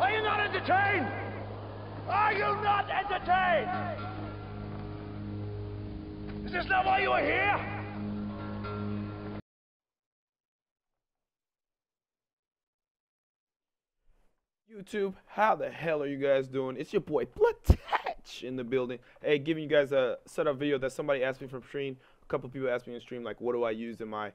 Are you not entertained? Are you not entertained? Is this not why you are here? YouTube, how the hell are you guys doing? It's your boy Blatach in the building. Hey, giving you guys a setup video that somebody asked me from stream. A couple people asked me in stream, like, what do I use in my,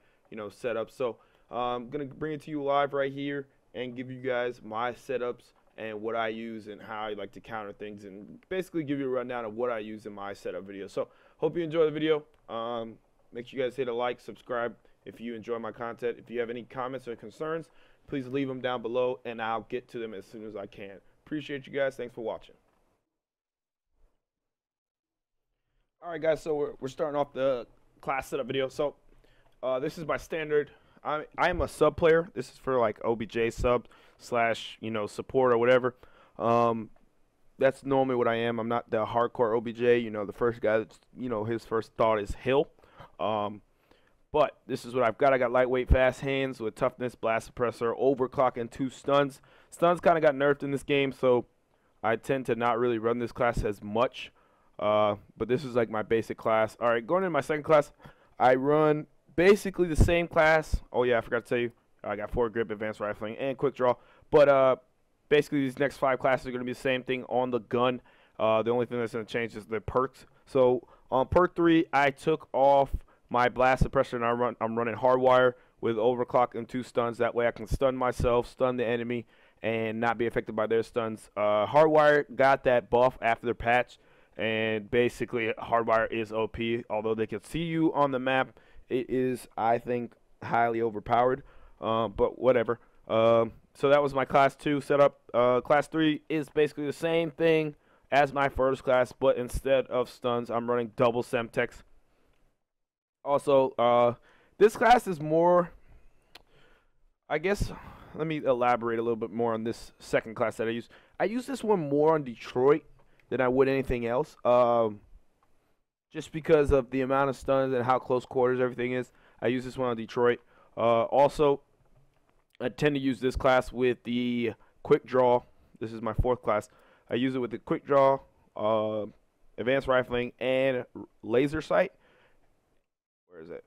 setup? So I'm gonna bring it to you live right here and give you guys my setups and what I use and how I like to counter things, and basically give you a rundown of what I use in my setup video. So hope you enjoy the video. Make sure you guys hit a like, subscribe if you enjoy my content. If you have any comments or concerns, please leave them down below, and I'll get to them as soon as I can. Appreciate you guys. Thanks for watching. All right, guys, so we're starting off the class setup video. So this is my standard. I am a sub player. This is for like OBJ sub slash, support or whatever. That's normally what I am. I'm not the hardcore OBJ, the first guy that's, his first thought is Hill. But this is what I've got. I got lightweight, fast hands with toughness, blast suppressor, overclock, and 2 stuns. Stuns kind of got nerfed in this game, so I tend to not really run this class as much. But this is like my basic class. All right, going into my second class, I run basically the same class. Oh, yeah, I forgot to tell you. I got 4 grip, advanced rifling, and quick draw. But basically these next 5 classes are going to be the same thing on the gun. The only thing that's going to change is the perks. So on perk 3, I took off my blast suppressor, and I'm running hardwire with overclock and 2 stuns. That way I can stun myself, stun the enemy, and not be affected by their stuns. Hardwire got that buff after their patch, and basically hardwire is OP. Although they can see you on the map, it is, I think, highly overpowered. But whatever. So that was my class 2 setup. Class 3 is basically the same thing as my first class, but instead of stuns, I'm running double Semtex. Also, this class is more, I guess, let me elaborate a little bit more on this second class that I use. I use this one more on Detroit than I would anything else, just because of the amount of stuns and how close quarters everything is. I use this one on Detroit. Also, I tend to use this class with the quick draw. This is my 4th class. I use it with the quick draw, advanced rifling, and laser sight. Where is it?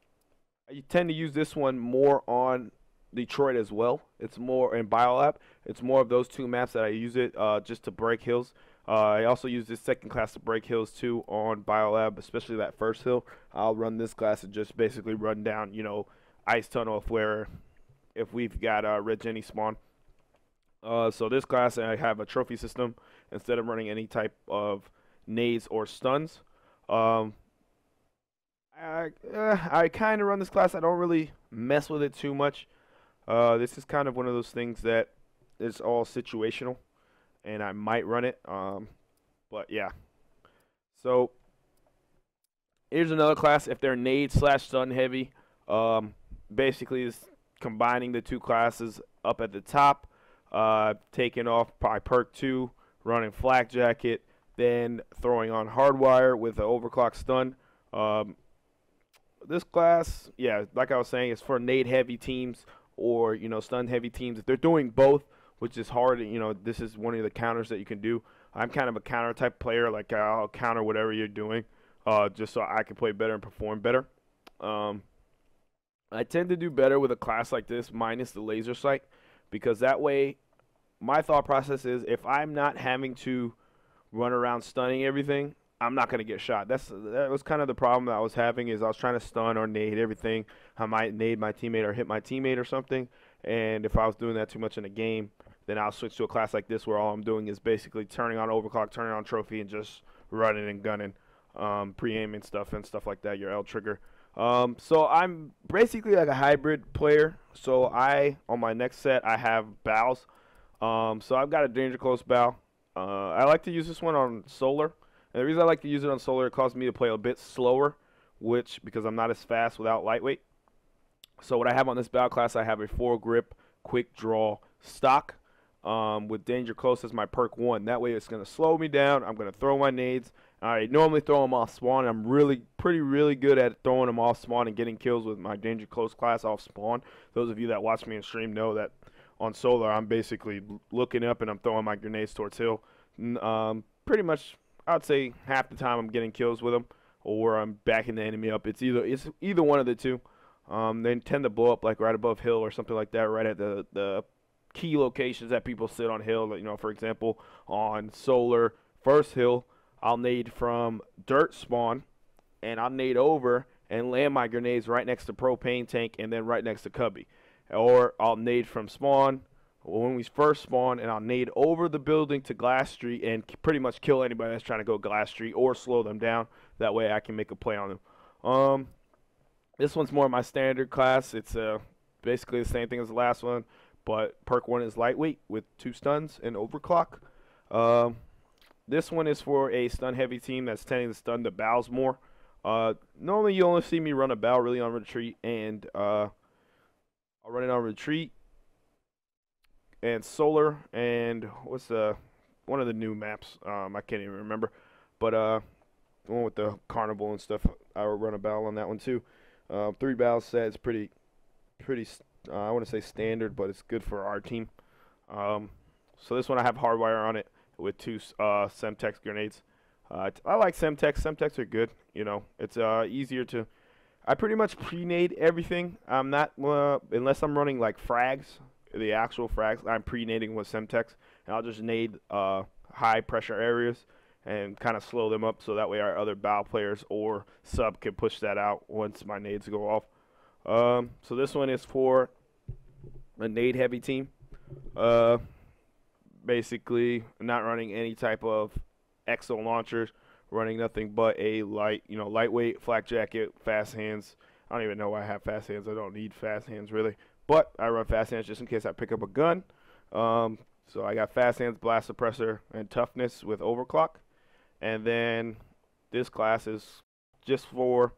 I tend to use this one more on Detroit as well. It's more in Biolab. It's more of those 2 maps that I use it just to break hills. I also use this second class to break hills too on Biolab, especially that first hill. I'll run this class and just basically run down, ice tunnel if we've got red Jenny spawn. So this class I have a trophy system instead of running any type of nades or stuns. I kind of run this class. I don't really mess with it too much. This is kind of one of those things that is all situational, and I might run it. But yeah. So here's another class. If they're nade slash stun heavy, basically is combining the 2 classes up at the top, taking off by perk 2, running flak jacket, then throwing on hardwire with an overclock stun. This class, yeah, like I was saying, is for nade heavy teams or, stun heavy teams. If they're doing both, which is hard, this is one of the counters that you can do. I'm kind of a counter type player. Like, I'll counter whatever you're doing just so I can play better and perform better. I tend to do better with a class like this minus the laser sight, because that way my thought process is if I'm not having to run around stunning everything, I'm not going to get shot. That was kind of the problem that I was having, is I was trying to stun or nade everything. I might nade my teammate or hit my teammate or something, and if I was doing that too much in a game, then I'll switch to a class like this where all I'm doing is basically turning on overclock, turning on trophy, and just running and gunning, pre-aiming stuff and stuff like that, your L trigger. So I'm basically like a hybrid player. So on my next set, I have bows. So I've got a danger close bow. I like to use this one on solar. And the reason I like to use it on solar, it causes me to play a bit slower, because I'm not as fast without lightweight. So what I have on this bow class, I have a 4 grip, quick draw stock with danger close as my perk 1. That way it's going to slow me down. I'm going to throw my nades. I normally throw them off spawn. I'm really good at throwing them off spawn and getting kills with my danger close class off spawn. Those of you that watch me in stream know that on solar, I'm basically looking up and I'm throwing my grenades towards hill. Pretty much, I'd say half the time I'm getting kills with them, or I'm backing the enemy up. It's either one of the two. They tend to blow up like right above hill or something like that, right at the key locations that people sit on hill. You know, for example, on solar first hill, I'll nade from dirt spawn, and I'll nade over and land my grenades right next to propane tank and then right next to cubby. Or I'll nade from spawn when we first spawn, and I'll nade over the building to glass street and pretty much kill anybody that's trying to go glass street or slow them down. That way I can make a play on them. This one's more my standard class. It's basically the same thing as the last one, but perk 1 is lightweight with 2 stuns and overclock. This one is for a stun heavy team that's tending to stun the bows more. Normally you only see me run a bow really on retreat, and I'll run it on retreat and solar, and what's one of the new maps? I can't even remember, but the one with the carnival and stuff, I will run a bow on that one too. 3 bows set is pretty I want to say standard, but it's good for our team. So this one I have hardwire on it with 2 Semtex grenades. I like Semtex. Semtex are good. You know, it's easier to. I pretty much pre-nade everything. I'm not unless I'm running like frags, the actual frags. I'm pre-nading with Semtex, and I'll just nade high pressure areas and kind of slow them up, so that way our other bow players or sub can push that out once my nades go off. So this one is for a nade heavy team. Basically not running any type of exo launchers, running nothing but a lightweight flak jacket, fast hands. I don't even know why I have fast hands. I don't need fast hands really, but I run fast hands just in case I pick up a gun. So I got fast hands, blast suppressor, and toughness with overclock. And then this class is just for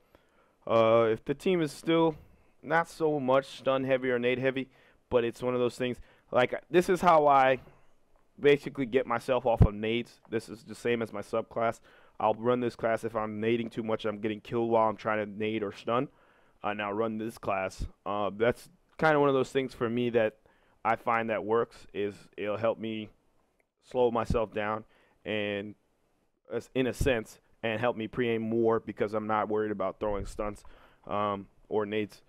if the team is still not so much stun heavy or nade heavy, but it's one of those things. Like, this is how I basically get myself off of nades. This is the same as my subclass. I'll run this class if I'm nading too much, I'm getting killed while I'm trying to nade or stun. And I'll run this class. That's kind of one of those things for me that I find that works. Is it'll help me slow myself down and, in a sense, and help me pre-aim more because I'm not worried about throwing stunts or nades.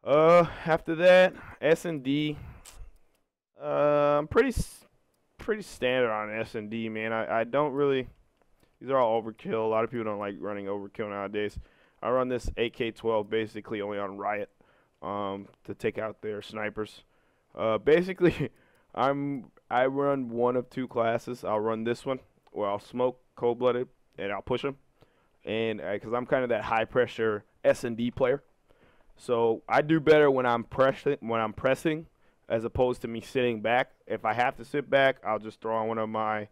After that, S&D. I'm pretty standard on S&D, man. I don't really. These are all overkill. A lot of people don't like running overkill nowadays. I run this AK-12 basically only on Riot to take out their snipers. Basically, I run one of 2 classes. I'll run this one where I'll smoke cold-blooded and I'll push them, and because I'm kind of that high-pressure S&D player, so I do better when I'm pressing as opposed to me sitting back. If I have to sit back, I'll just throw on one of my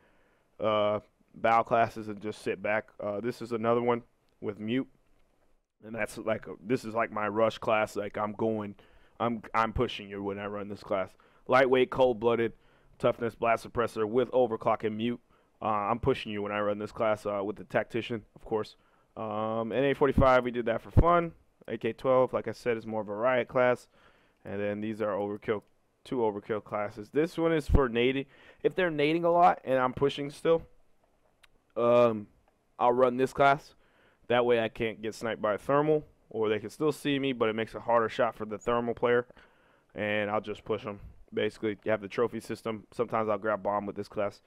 bow classes and just sit back. This is another one with mute, and that's like this is like my rush class. Like I'm pushing you when I run this class. Lightweight, cold-blooded, toughness, blast suppressor with overclock and mute. I'm pushing you when I run this class with the tactician, of course. NA45, we did that for fun. AK-12, like I said, is more of a riot class. And then these are overkill, 2 overkill classes. This one is for nading. If they're nading a lot and I'm pushing still, I'll run this class. That way I can't get sniped by a thermal, or they can still see me, but it makes a harder shot for the thermal player. And I'll just push them. Basically, you have the trophy system. Sometimes I'll grab bomb with this class.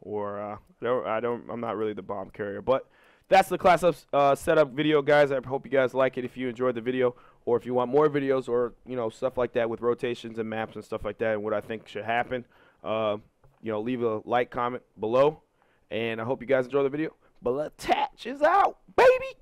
Or I'm not really the bomb carrier, but that's the class up setup video, guys. I hope you guys like it. If you enjoyed the video, or if you want more videos, or stuff like that with rotations and maps and stuff like that, and what I think should happen, leave a like, comment below, and I hope you guys enjoy the video. Blatach is out, baby.